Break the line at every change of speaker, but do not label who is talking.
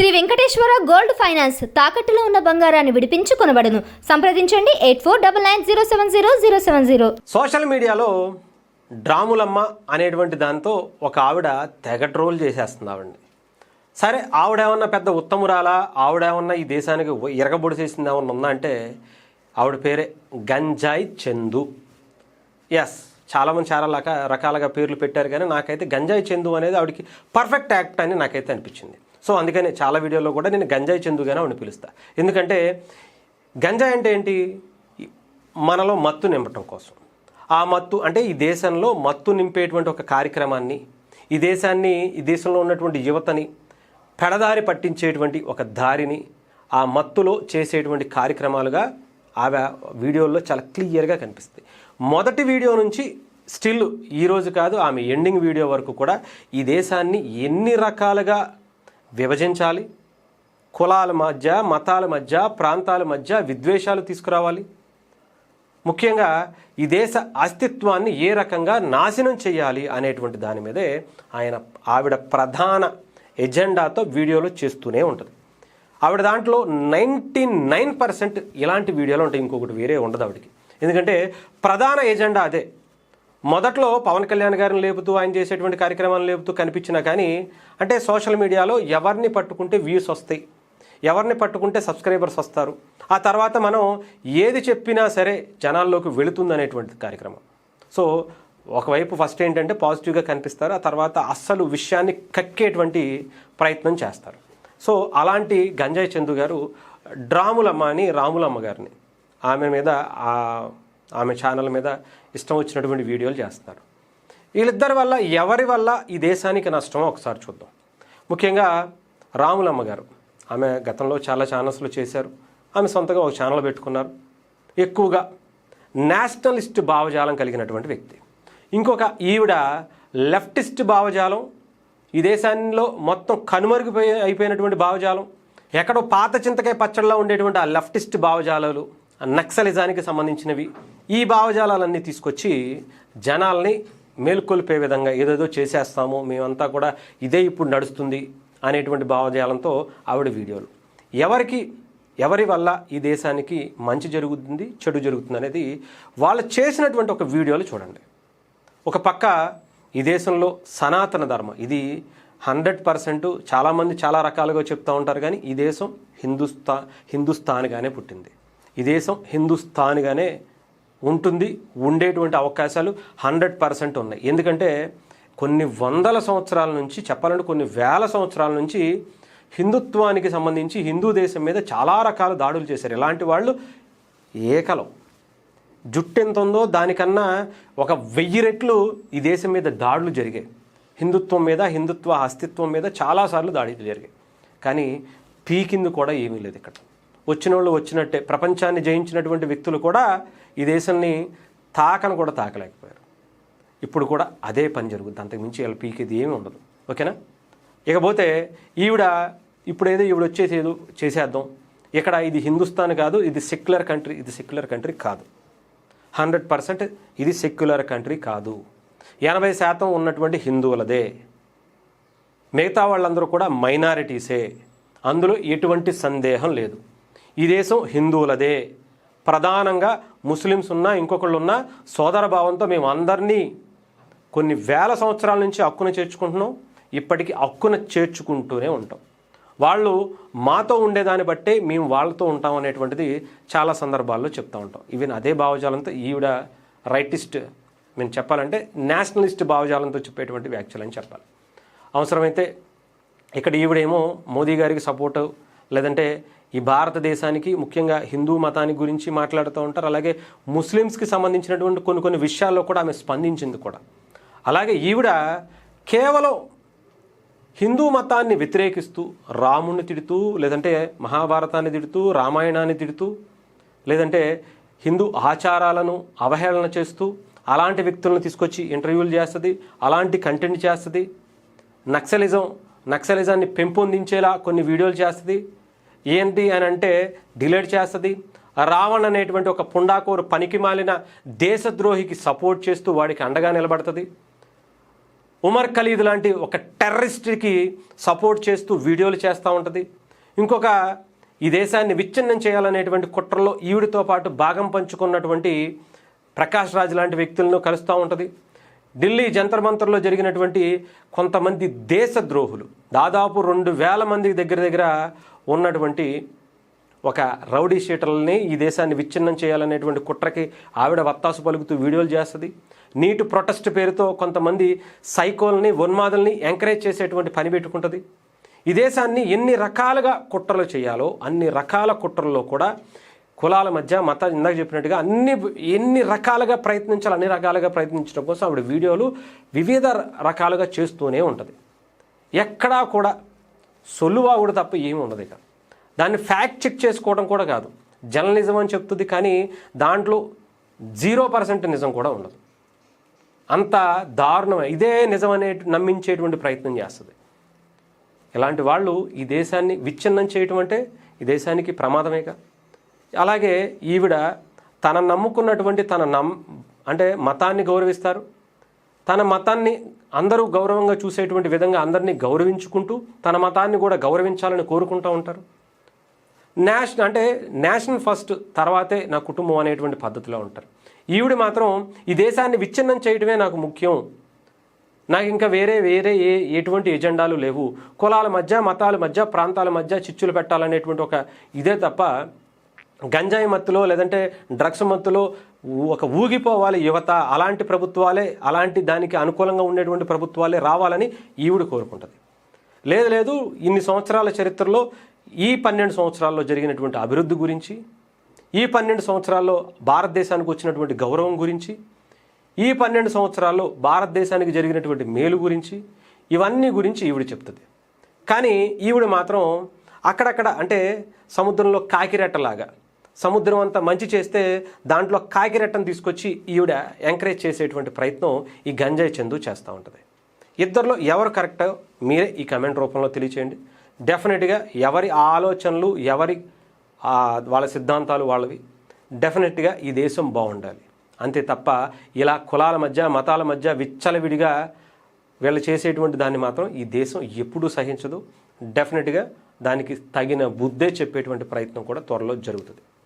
Shri Venkateswara gold finance తాకట్టులో ఉన్న బంగారాన్ని విడిపించి కొనబడును. సంప్రదించండి 8499070070.
సోషల్ మీడియాలో డ్రాములమ్మ అనేటువంటి దాంతో ఒక ఆవిడ తెగ ట్రోల్ చేసేస్తుంది ఆవిడని. సరే, ఆవిడేమన్నా పెద్ద ఉత్తమురాలా, ఆవిడేమన్నా ఈ దేశానికి ఇరగబొడి చేసింది ఏమన్నా ఉందా అంటే ఆవిడ పేరే గంజాయి చందు. ఎస్, చాలామంది చాలా రకాలుగా పేర్లు పెట్టారు, కానీ నాకైతే గంజాయి చందు అనేది ఆవిడకి పర్ఫెక్ట్ యాక్ట్ అని నాకైతే అనిపించింది. సో అందుకని చాలా వీడియోలో కూడా నేను గంజాయి చందుగానే ఆవిడని పిలుస్తా. ఎందుకంటే గంజాయి అంటే ఏంటి? మనలో మత్తు నింపటం కోసం. ఆ మత్తు అంటే ఈ దేశంలో మత్తు నింపేటువంటి ఒక కార్యక్రమాన్ని, ఈ దేశంలో ఉన్నటువంటి యువతని పెడదారి పట్టించేటువంటి ఒక దారిని ఆ మత్తులో చేసేటువంటి కార్యక్రమాలుగా ఆమె వీడియోల్లో చాలా క్లియర్గా కనిపిస్తుంది. మొదటి వీడియో నుంచి స్టిల్ ఈరోజు కాదు, ఆమె ఎండింగ్ వీడియో వరకు కూడా ఈ దేశాన్ని ఎన్ని రకాలుగా విభజించాలి, కులాల మధ్య, మతాల మధ్య, ప్రాంతాల మధ్య విద్వేషాలు తీసుకురావాలి, ముఖ్యంగా ఈ దేశ అస్తిత్వాన్ని ఏ రకంగా నాశనం చేయాలి అనేటువంటి దాని మీదే ఆవిడ ప్రధాన ఎజెండాతో వీడియోలు చేస్తూనే ఉంటుంది. ఆవిడ దాంట్లో 99% ఇలాంటి వీడియోలు ఉంటాయి, ఇంకొకటి వేరే ఉండదు ఆవిడకి. ఎందుకంటే ప్రధాన ఎజెండా అదే. మొదట్లో పవన్ కళ్యాణ్ గారిని లేపుతూ, ఆయన చేసేటువంటి కార్యక్రమాలను లేపుతూ కనిపించినా కానీ, అంటే సోషల్ మీడియాలో ఎవరిని పట్టుకుంటే వ్యూస్ వస్తాయి, ఎవరిని పట్టుకుంటే సబ్స్క్రైబర్స్ వస్తారు, ఆ తర్వాత మనం ఏది చెప్పినా సరే జనాల్లోకి వెళుతుందనేటువంటి కార్యక్రమం. సో ఒకవైపు ఫస్ట్ ఏంటంటే పాజిటివ్గా కనిపిస్తారు, ఆ తర్వాత అస్సలు విషయాన్ని కక్కేటువంటి ప్రయత్నం చేస్తారు. సో అలాంటి గంజాయి చందు గారు డ్రాములమ్మ అని రాములమ్మ గారిని ఆమె మీద ఆమె ఛానల్ మీద ఇష్టం వచ్చినటువంటి వీడియోలు చేస్తున్నారు. వీళ్ళిద్దరి వల్ల ఎవరి వల్ల ఈ దేశానికి నష్టమో ఒకసారి చూద్దాం. ముఖ్యంగా రాములమ్మ గారు, ఆమె గతంలో చాలా ఛానల్స్లో చేశారు, ఆమె సొంతగా ఒక ఛానల్ పెట్టుకున్నారు. ఎక్కువగా నేషనలిస్ట్ భావజాలం కలిగినటువంటి వ్యక్తి. ఇంకొక ఈవిడ లెఫ్టిస్ట్ భావజాలం, ఈ దేశంలో మొత్తం అయిపోయినటువంటి భావజాలం, ఎక్కడో పాత చింతకాయ పచ్చడిలో ఉండేటువంటి ఆ లెఫ్టిస్ట్ భావజాలాలు, నక్సలిజానికి సంబంధించినవి, ఈ భావజాలాలన్నీ తీసుకొచ్చి జనాల్ని మేల్కొల్పే విధంగా ఏదేదో చేసేస్తాము, మేమంతా కూడా ఇదే ఇప్పుడు నడుస్తుంది అనేటువంటి భావజాలంతో ఆవిడ వీడియోలు. ఎవరి వల్ల ఈ దేశానికి మంచి జరుగుతుంది, చెడు జరుగుతుంది అనేది వాళ్ళు చేసినటువంటి ఒక వీడియోలు చూడండి. ఒక పక్క ఈ దేశంలో సనాతన ధర్మం, ఇది 100% చాలామంది చాలా రకాలుగా చెప్తూ ఉంటారు, కానీ ఈ దేశం హిందుస్థాన్గానే పుట్టింది, ఈ దేశం హిందుస్థాన్గానే ఉంటుంది, ఉండేటువంటి అవకాశాలు 100% ఉన్నాయి. ఎందుకంటే కొన్ని వందల సంవత్సరాల నుంచి, చెప్పాలంటే కొన్ని వేల సంవత్సరాల నుంచి హిందుత్వానికి సంబంధించి హిందూ దేశం మీద చాలా రకాల దాడులు చేశారు. ఇలాంటి వాళ్ళు ఏకలం, జుట్టు ఎంత ఉందో దానికన్నా ఒక 1000 రెట్లు ఈ దేశం మీద దాడులు జరిగాయి. హిందుత్వం మీద, హిందుత్వ అస్తిత్వం మీద చాలాసార్లు దాడులు జరిగాయి. కానీ పీకింది కూడా ఏమీ లేదు. ఇక్కడ వచ్చిన వాళ్ళు వచ్చినట్టే, ప్రపంచాన్ని జయించినటువంటి వ్యక్తులు కూడా ఈ దేశాన్ని తాకను కూడా తాకలేకపోయారు. ఇప్పుడు కూడా అదే పని జరుగుతుంది, అంతకుమించి వీళ్ళ పీకేది ఏమీ ఉండదు. ఓకేనా? ఇకపోతే ఈవిడ వచ్చేసేదో చేసేద్దాం, ఇక్కడ ఇది హిందుస్థాన్ కాదు, ఇది సెక్యులర్ కంట్రీ, ఇది సెక్యులర్ కంట్రీ కాదు, 100% ఇది సెక్యులర్ కంట్రీ కాదు, 80% ఉన్నటువంటి హిందువులదే, మిగతా వాళ్ళందరూ కూడా మైనారిటీసే, అందులో ఎటువంటి సందేహం లేదు. ఈ దేశం హిందువులదే, ప్రధానంగా ముస్లిమ్స్ ఉన్నా ఇంకొకళ్ళు ఉన్నా సోదర భావంతో మేము అందరినీ కొన్ని వేల సంవత్సరాల నుంచి హక్కున చేర్చుకుంటున్నాం, ఇప్పటికీ హక్కున చేర్చుకుంటూనే ఉంటాం. వాళ్ళు మాతో ఉండేదాన్ని బట్టే మేము వాళ్ళతో ఉంటాం అనేటువంటిది చాలా సందర్భాల్లో చెప్తూ ఉంటాం. ఈవెన్ అదే భావజాలంతో ఈవిడ రైటిస్ట్, మేము చెప్పాలంటే నేషనలిస్ట్ భావజాలంతో చెప్పేటువంటి వ్యాఖ్యలు అని చెప్పాలి. అవసరమైతే ఇక్కడ ఈవిడేమో మోదీ గారికి సపోర్టు, లేదంటే ఈ భారతదేశానికి ముఖ్యంగా హిందూ మతానికి గురించి మాట్లాడుతూ ఉంటారు. అలాగే ముస్లిమ్స్కి సంబంధించినటువంటి కొన్ని విషయాల్లో కూడా ఆమె స్పందించింది కూడా. అలాగే ఈవిడ కేవలం హిందూ మతాన్ని వ్యతిరేకిస్తూ, రాముణ్ణి తిడుతూ, లేదంటే మహాభారతాన్ని తిడుతూ, రామాయణాన్ని తిడుతూ, లేదంటే హిందూ ఆచారాలను అవహేళన చేస్తూ అలాంటి వ్యక్తులను తీసుకొచ్చి ఇంటర్వ్యూలు చేస్తుంది, అలాంటి కంటెంట్ చేస్తుంది, నక్సలిజాన్ని పెంపొందించేలా కొన్ని వీడియోలు చేస్తుంది. ఏంటి అని అంటే డిలీట్ చేస్తుంది. రావణ్ అనేటువంటి ఒక పుండాకోరు పనికి మాలిన దేశద్రోహికి సపోర్ట్ చేస్తూ వాడికి అండగా నిలబడుతుంది. ఉమర్ ఖలీద్ లాంటి ఒక టెర్రరిస్ట్కి సపోర్ట్ చేస్తూ వీడియోలు చేస్తూ ఉంటుంది. ఇంకొక ఈ దేశాన్ని విచ్ఛిన్నం చేయాలనేటువంటి కుట్రలో ఈవిడితో పాటు భాగం పంచుకున్నటువంటి ప్రకాష్ రాజ్ లాంటి వ్యక్తులను కలుస్తూ ఉంటుంది. ఢిల్లీ జంతర్ మంతర్లో జరిగినటువంటి కొంతమంది దేశద్రోహులు, దాదాపు 2,000 మంది దగ్గర ఉన్నటువంటి ఒక రౌడీ షీటర్లని ఈ దేశాన్ని విచ్ఛిన్నం చేయాలనేటువంటి కుట్రకి ఆవిడ వత్తాసు పలుకుతూ వీడియోలు చేస్తుంది. నీట్ ప్రొటెస్ట్ పేరుతో కొంతమంది సైకోల్ని, ఉన్మాదుల్ని ఎంకరేజ్ చేసేటువంటి పని పెట్టుకుంటుంది. ఈ దేశాన్ని ఎన్ని రకాలుగా కుట్రలు చేయాలో అన్ని రకాల కుట్రల్లో కూడా కులాల మధ్య ఇందాక చెప్పినట్టుగా ఎన్ని రకాలుగా ప్రయత్నించాలి అన్ని రకాలుగా ప్రయత్నించడం కోసం ఆవిడ వీడియోలు వివిధ రకాలుగా చేస్తూనే ఉంటుంది. ఎక్కడా కూడా సొల్లువాగుడు తప్ప ఏమి ఉండదు. ఇక దాన్ని ఫ్యాక్ట్ చెక్ చేసుకోవడం కూడా కాదు, జర్నలిజం అని చెప్తుంది, కానీ దాంట్లో 0% నిజం కూడా ఉండదు. అంత దారుణమే, ఇదే నిజం అనే నమ్మించేటువంటి ప్రయత్నం చేస్తుంది. ఇలాంటి వాళ్ళు ఈ దేశాన్ని విచ్ఛిన్నం చేయటం అంటే ఈ దేశానికి ప్రమాదమేగా. అలాగే ఈవిడ తన నమ్ముకున్నటువంటి అంటే మతాన్ని గౌరవిస్తారు, తన మతాన్ని అందరూ గౌరవంగా చూసేటువంటి విధంగా అందరినీ గౌరవించుకుంటూ తన మతాన్ని కూడా గౌరవించాలని కోరుకుంటూ ఉంటారు. నేషనల్ ఫస్ట్ తర్వాతే నా కుటుంబం అనేటువంటి పద్ధతిలో ఉంటారు. ఈవిడ మాత్రం ఈ దేశాన్ని విచ్ఛిన్నం చేయడమే నాకు ముఖ్యం, నాకు ఇంకా వేరే ఎటువంటి ఎజెండాలు లేవు, కులాల మధ్య మతాల మధ్య ప్రాంతాల మధ్య చిచ్చులు పెట్టాలనేటువంటి ఒక ఇదే తప్ప గంజాయి మత్తులో లేదంటే డ్రగ్స్ మత్తులో ఒక ఊగిపోవాలి యువత, అలాంటి ప్రభుత్వాలే, అలాంటి దానికి అనుకూలంగా ఉండేటువంటి ప్రభుత్వాలే రావాలని ఈవిడ కోరుకుంటుంది. లేదు ఇన్ని సంవత్సరాల చరిత్రలో ఈ 12 సంవత్సరాల్లో జరిగినటువంటి అభివృద్ధి గురించి, ఈ 12 సంవత్సరాల్లో భారతదేశానికి వచ్చినటువంటి గౌరవం గురించి, ఈ 12 సంవత్సరాల్లో భారతదేశానికి జరిగినటువంటి మేలు గురించి, ఇవన్నీ గురించి ఈవిడ చెప్తుంది. కానీ ఈవిడ మాత్రం అక్కడక్కడ అంటే సముద్రంలో కాకిరెట్టలాగా, సముద్రం అంతా మంచి చేస్తే దాంట్లో కాకిరెట్టను తీసుకొచ్చి ఈవిడ ఎంకరేజ్ చేసేటువంటి ప్రయత్నం ఈ గంజాయి చందు చేస్తూ ఉంటుంది. ఇద్దరిలో ఎవరు కరెక్టో మీరే ఈ కమెంట్ రూపంలో తెలియచేయండి. డెఫినెట్గా ఎవరి ఆలోచనలు వాళ్ళ సిద్ధాంతాలు వాళ్ళవి. డెఫినెట్గా ఈ దేశం బాగుండాలి అంతే తప్ప ఇలా కులాల మధ్య మతాల మధ్య విచ్చలవిడిగా వీళ్ళు చేసేటువంటి దాన్ని మాత్రం ఈ దేశం ఎప్పుడూ సహించదు. డెఫినెట్గా దానికి తగిన బుద్ధే చెప్పేటువంటి ప్రయత్నం కూడా త్వరలో జరుగుతుంది.